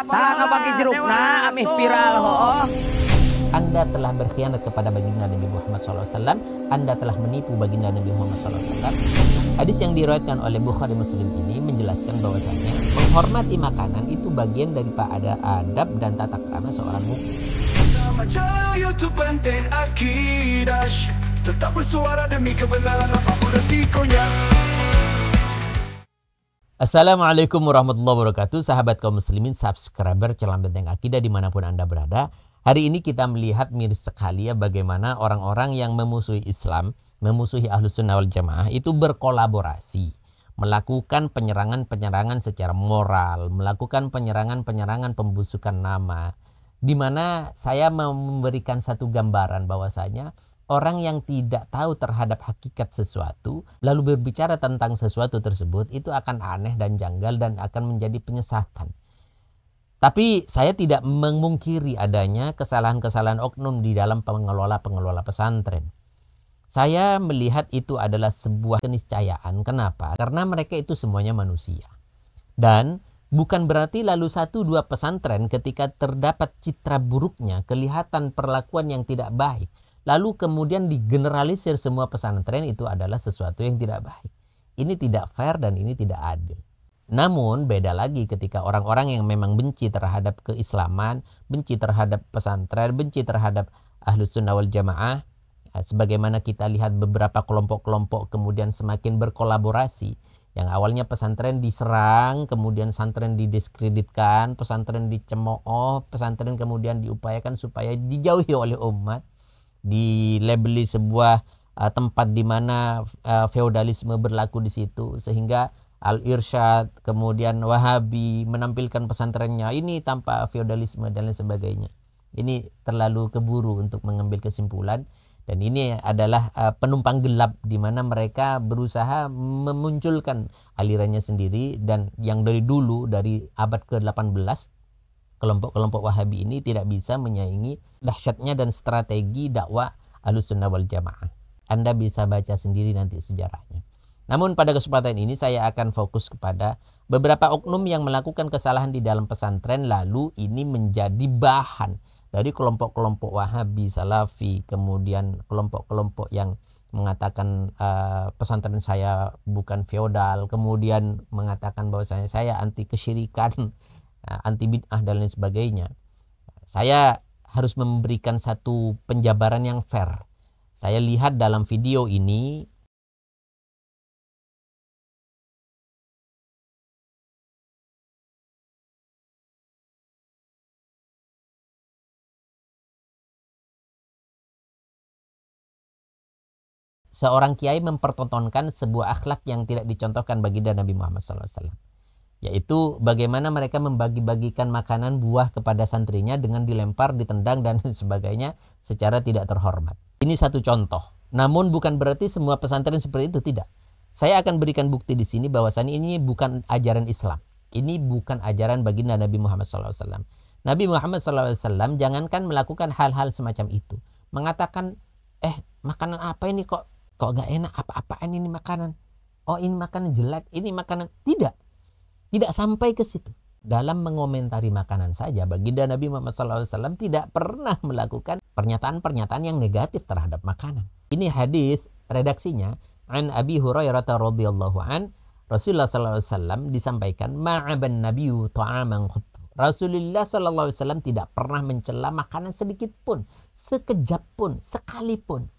Tangga pakai jeruk na amih viral ho. Anda telah berkhianat kepada baginda Nabi Muhammad SAW. Anda telah menipu baginda Nabi Muhammad SAW. Hadis yang diriwayatkan oleh Bukhari Muslim ini menjelaskan bahwasanya menghormati makanan itu bagian daripada adab dan tata krama seorang mukmin. Tetap bersuara demi kebenaran apapun resikonya. Assalamualaikum warahmatullahi wabarakatuh. Sahabat kaum muslimin, subscriber Channel Benteng Akidah dimanapun Anda berada. Hari ini kita melihat miris sekali ya bagaimana orang-orang yang memusuhi Islam, memusuhi Ahlus Sunnah wal Jamaah itu berkolaborasi, melakukan penyerangan-penyerangan secara moral, melakukan penyerangan-penyerangan pembusukan nama, di mana saya memberikan satu gambaran bahwasanya orang yang tidak tahu terhadap hakikat sesuatu lalu berbicara tentang sesuatu tersebut itu akan aneh dan janggal dan akan menjadi penyesatan. Tapi saya tidak memungkiri adanya kesalahan-kesalahan oknum di dalam pengelola pesantren. Saya melihat itu adalah sebuah keniscayaan. Kenapa? Karena mereka itu semuanya manusia. Dan bukan berarti lalu 1-2 pesantren ketika terdapat citra buruknya, kelihatan perlakuan yang tidak baik, lalu kemudian digeneralisir semua pesantren itu adalah sesuatu yang tidak baik. Ini tidak fair dan ini tidak adil. Namun beda lagi ketika orang-orang yang memang benci terhadap keislaman, benci terhadap pesantren, benci terhadap Ahlus Sunnah wal Jamaah, sebagaimana kita lihat beberapa kelompok-kelompok kemudian semakin berkolaborasi. Yang awalnya pesantren diserang, kemudian pesantren didiskreditkan, pesantren dicemooh, pesantren kemudian diupayakan supaya dijauhi oleh umat, dilabeli sebuah tempat di mana feodalisme berlaku di situ, sehingga Al-Irsyad, kemudian Wahabi menampilkan pesantrennya ini tanpa feodalisme dan lain sebagainya. Ini terlalu keburu untuk mengambil kesimpulan, dan ini adalah penumpang gelap di mana mereka berusaha memunculkan alirannya sendiri, dan yang dari dulu dari abad ke-18 kelompok-kelompok Wahabi ini tidak bisa menyaingi dahsyatnya dan strategi dakwah Ahlus Sunnah wal Jamaah. Anda bisa baca sendiri nanti sejarahnya. Namun pada kesempatan ini saya akan fokus kepada beberapa oknum yang melakukan kesalahan di dalam pesantren, lalu ini menjadi bahan dari kelompok-kelompok Wahabi, Salafi, kemudian kelompok-kelompok yang mengatakan pesantren saya bukan feodal, kemudian mengatakan bahwa saya anti kesyirikan, anti bid'ah dan lain sebagainya. Saya harus memberikan satu penjabaran yang fair. Saya lihat dalam video ini seorang kiai mempertontonkan sebuah akhlak yang tidak dicontohkan baginda Nabi Muhammad SAW. Yaitu bagaimana mereka membagi-bagikan makanan buah kepada santrinya dengan dilempar, ditendang dan sebagainya secara tidak terhormat. Ini satu contoh. Namun bukan berarti semua pesantren seperti itu, tidak. Saya akan berikan bukti di sini bahwasannya ini bukan ajaran Islam. Ini bukan ajaran baginda Nabi Muhammad SAW. Nabi Muhammad SAW jangankan melakukan hal-hal semacam itu. Mengatakan, makanan apa ini kok gak enak, apa-apaan ini makanan. Oh ini makanan jelek, ini makanan. Tidak sampai ke situ. Dalam mengomentari makanan saja, baginda Nabi Muhammad SAW tidak pernah melakukan pernyataan-pernyataan yang negatif terhadap makanan. Ini hadis redaksinya an Abi Hurairah radhiyallahu an, Rasulullah SAW disampaikan ma'aban nabiyyu ta'aman qut. Rasulullah SAW tidak pernah mencela makanan sedikit pun, sekejap pun, sekalipun.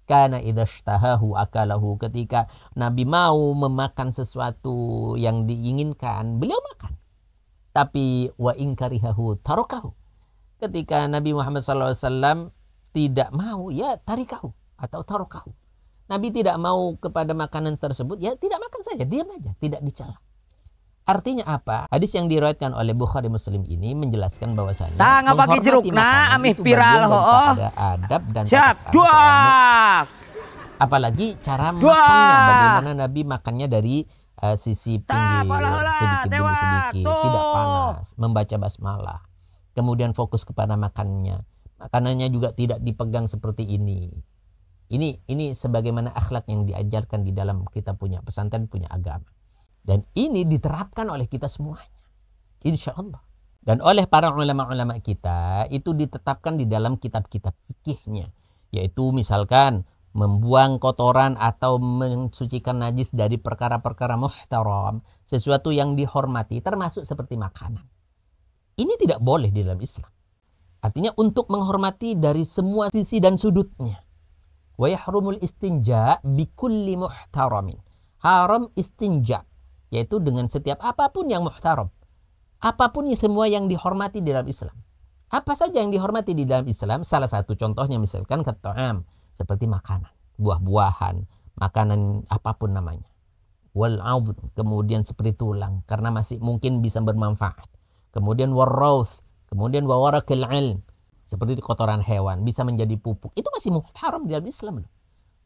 Karena idhashtahahu akalahu, ketika Nabi mau memakan sesuatu yang diinginkan, beliau makan. Tapi wa inkarihahu tarokahu, ketika Nabi Muhammad SAW tidak mau, ya tarikahu atau tarokahu. Nabi tidak mau kepada makanan tersebut, ya tidak makan saja, diam aja, tidak dicela. Artinya apa? Hadis yang diriwayatkan oleh Bukhari Muslim ini menjelaskan bahwasanya tangga pakai jeruk na amih viral ho. Ada adab dan tata krama. Apalagi cara makannya, bagaimana Nabi makannya dari sisi pinggir, sedikit demi sedikit, tidak panas, membaca basmalah, kemudian fokus kepada makannya. Makanannya juga tidak dipegang seperti ini. Ini sebagaimana akhlak yang diajarkan di dalam kita punya pesantren, punya agama. Dan ini diterapkan oleh kita semuanya. Insya Allah. Dan oleh para ulama-ulama kita itu ditetapkan di dalam kitab-kitab fikihnya. Yaitu misalkan membuang kotoran atau mensucikan najis dari perkara-perkara muhtaram, sesuatu yang dihormati, termasuk seperti makanan. Ini tidak boleh di dalam Islam. Artinya untuk menghormati dari semua sisi dan sudutnya. Wa yahrumul istinja bikulli muhtaramin. Haram istinja, yaitu dengan setiap apapun yang muhtaram. Apapun semua yang dihormati di dalam Islam. Apa saja yang dihormati di dalam Islam? Salah satu contohnya misalkan kat'am, seperti makanan, buah-buahan, makanan apapun namanya. Wal 'udhm, kemudian seperti tulang karena masih mungkin bisa bermanfaat. Kemudian warauth, kemudian wawarakil ilm, seperti kotoran hewan bisa menjadi pupuk. Itu masih muhtaram di dalam Islam.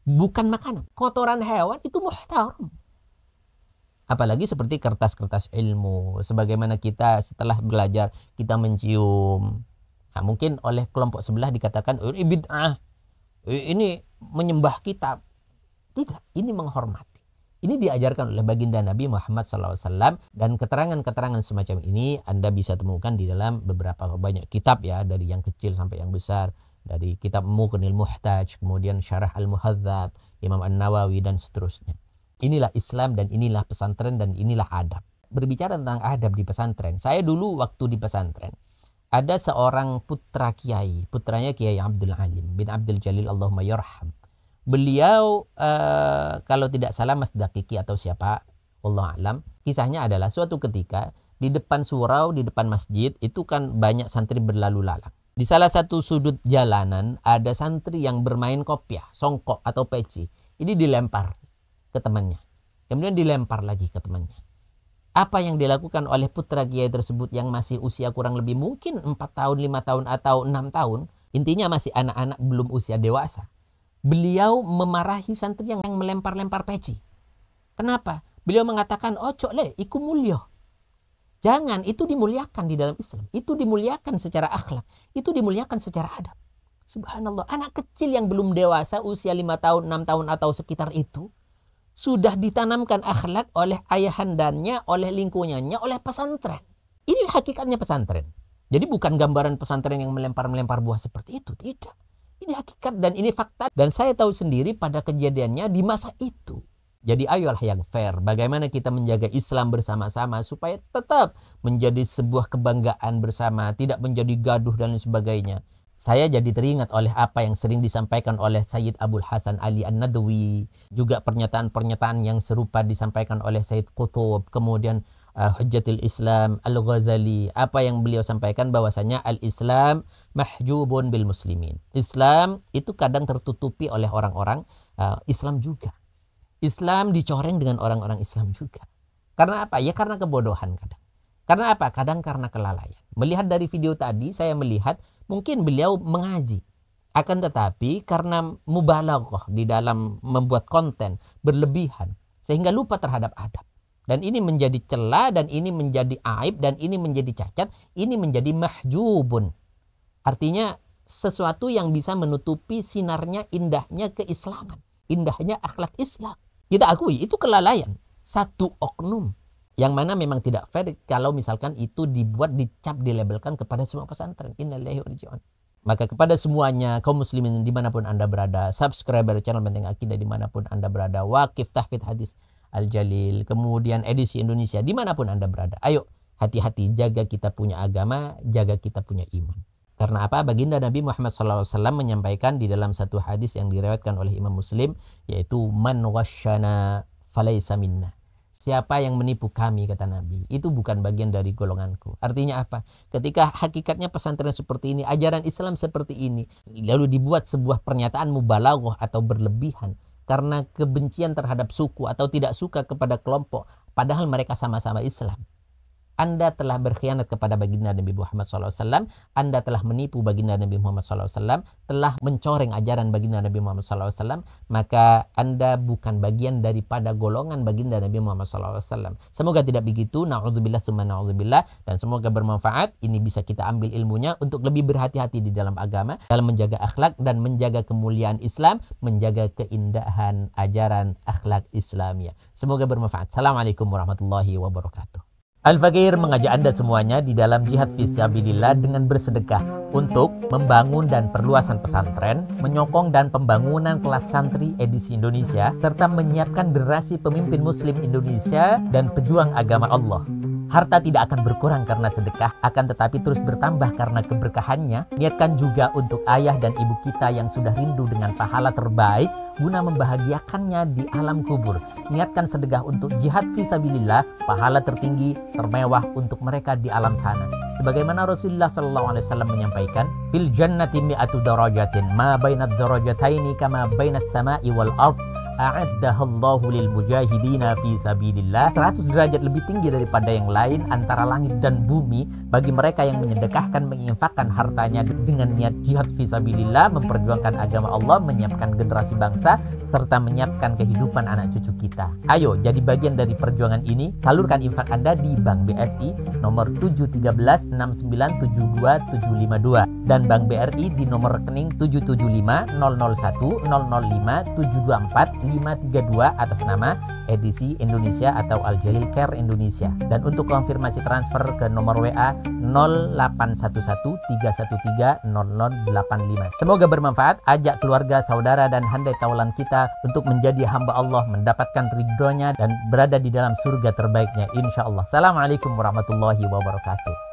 Bukan makanan. Kotoran hewan itu muhtaram. Apalagi seperti kertas-kertas ilmu. Sebagaimana kita setelah belajar, kita mencium. Nah, mungkin oleh kelompok sebelah dikatakan, ini bid'ah. Ini menyembah kitab. Tidak, ini menghormati. Ini diajarkan oleh baginda Nabi Muhammad SAW. Dan keterangan-keterangan semacam ini Anda bisa temukan di dalam beberapa banyak kitab ya. Dari yang kecil sampai yang besar. Dari kitab Muqnil Muhtaj, kemudian Syarah Al-Muhadzab, Imam An-Nawawi, dan seterusnya. Inilah Islam dan inilah pesantren dan inilah adab. Berbicara tentang adab di pesantren, saya dulu waktu di pesantren, ada seorang putra kiai, putranya Kiai Abdul Alim bin Abdul Jalil Allahumma yarham. Beliau kalau tidak salah Mas Dakiki atau siapa, Allah alam, kisahnya adalah suatu ketika di depan surau, di depan masjid, itu kan banyak santri berlalu lalang. Di salah satu sudut jalanan ada santri yang bermain kopiah, songkok atau peci. Ini dilempar ke temannya. Kemudian dilempar lagi ke temannya. Apa yang dilakukan oleh putra kiai tersebut yang masih usia kurang lebih mungkin 4 tahun, 5 tahun, atau 6 tahun. Intinya masih anak-anak belum usia dewasa. Beliau memarahi santri yang melempar-lempar peci. Kenapa? Beliau mengatakan, ojo le, iku mulya. Jangan, itu dimuliakan di dalam Islam. Itu dimuliakan secara akhlak. Itu dimuliakan secara adab. Subhanallah, anak kecil yang belum dewasa, usia 5 tahun, 6 tahun, atau sekitar itu, sudah ditanamkan akhlak oleh ayahandanya, oleh lingkungannya, oleh pesantren. Ini hakikatnya pesantren. Jadi bukan gambaran pesantren yang melempar-melempar buah seperti itu. Tidak. Ini hakikat dan ini fakta. Dan saya tahu sendiri pada kejadiannya di masa itu. Jadi ayolah yang fair. Bagaimana kita menjaga Islam bersama-sama supaya tetap menjadi sebuah kebanggaan bersama. Tidak menjadi gaduh dan lain sebagainya. Saya jadi teringat oleh apa yang sering disampaikan oleh Sayyid Abul Hasan Ali An-Nadwi. Juga pernyataan-pernyataan yang serupa disampaikan oleh Sayyid Qutub. Kemudian Hujjatul Islam Al-Ghazali. Apa yang beliau sampaikan bahwasanya Al-Islam mahjubun bil muslimin. Islam itu kadang tertutupi oleh orang-orang Islam juga. Islam dicoreng dengan orang-orang Islam juga. Karena apa? Ya karena kebodohan kadang. Karena apa? Kadang karena kelalaian. Melihat dari video tadi, saya melihat mungkin beliau mengaji. Akan tetapi karena mubalaghah di dalam membuat konten berlebihan. Sehingga lupa terhadap adab. Dan ini menjadi celah, dan ini menjadi aib, dan ini menjadi cacat. Ini menjadi mahjubun. Artinya sesuatu yang bisa menutupi sinarnya, indahnya keislaman. Indahnya akhlak Islam. Kita akui itu kelalaian. Satu oknum. Yang mana memang tidak fair kalau misalkan itu dibuat, dicap, dilabelkan kepada semua pesantren. Innalillahi wa inna ilaihi raji'un. Maka kepada semuanya, kaum muslimin dimanapun Anda berada, subscriber channel Benteng Akidah dimanapun Anda berada, Waqif Tahfidz Hadis Al-Jalil, kemudian edisi Indonesia, dimanapun Anda berada. Ayo, hati-hati, jaga kita punya agama, jaga kita punya iman. Karena apa? Baginda Nabi Muhammad SAW menyampaikan di dalam satu hadis yang diriwayatkan oleh Imam Muslim, yaitu man wasyana falaysa minna. Siapa yang menipu kami, kata Nabi, itu bukan bagian dari golonganku. Artinya apa? Ketika hakikatnya pesantren seperti ini, ajaran Islam seperti ini, lalu dibuat sebuah pernyataan mubalaghah atau berlebihan karena kebencian terhadap suku atau tidak suka kepada kelompok, padahal mereka sama-sama Islam. Anda telah berkhianat kepada baginda Nabi Muhammad SAW. Anda telah menipu baginda Nabi Muhammad SAW. Telah mencoreng ajaran baginda Nabi Muhammad SAW. Maka Anda bukan bagian daripada golongan baginda Nabi Muhammad SAW. Semoga tidak begitu. Na'udzubillah summa na'udzubillah. Dan semoga bermanfaat. Ini bisa kita ambil ilmunya untuk lebih berhati-hati di dalam agama. Dalam menjaga akhlak dan menjaga kemuliaan Islam. Menjaga keindahan ajaran akhlak Islamiyah. Semoga bermanfaat. Assalamualaikum warahmatullahi wabarakatuh. Al-Fakir mengajak Anda semuanya di dalam jihad fisabilillah dengan bersedekah untuk membangun dan perluasan pesantren, menyokong dan pembangunan kelas santri edisi Indonesia, serta menyiapkan generasi pemimpin muslim Indonesia dan pejuang agama Allah. Harta tidak akan berkurang karena sedekah, akan tetapi terus bertambah karena keberkahannya. Niatkan juga untuk ayah dan ibu kita yang sudah rindu dengan pahala terbaik guna membahagiakannya di alam kubur. Niatkan sedekah untuk jihad fisabilillah, pahala tertinggi, termewah untuk mereka di alam sana. Sebagaimana Rasulullah SAW menyampaikan, fil jannati mi'atu darajatin, ma bainad darajataini kama bainas sama'i wal ard. A'addahallahu lil mujahidina fi sabilillah. 100 derajat lebih tinggi daripada yang lain antara langit dan bumi bagi mereka yang menyedekahkan, menginfakkan hartanya dengan niat jihad fi sabilillah, memperjuangkan agama Allah, menyiapkan generasi bangsa serta menyiapkan kehidupan anak cucu kita. Ayo jadi bagian dari perjuangan ini. Salurkan infak Anda di Bank BSI nomor 713697272 dan Bank BRI di nomor rekening 775001005724532 atas nama edisi Indonesia atau Al Jalil Care Indonesia. Dan untuk konfirmasi transfer ke nomor WA 081131300085. Semoga bermanfaat. Ajak keluarga, saudara dan handai taulan kita untuk menjadi hamba Allah, mendapatkan ridhonya dan berada di dalam surga terbaiknya insyaallah. Assalamualaikum warahmatullahi wabarakatuh.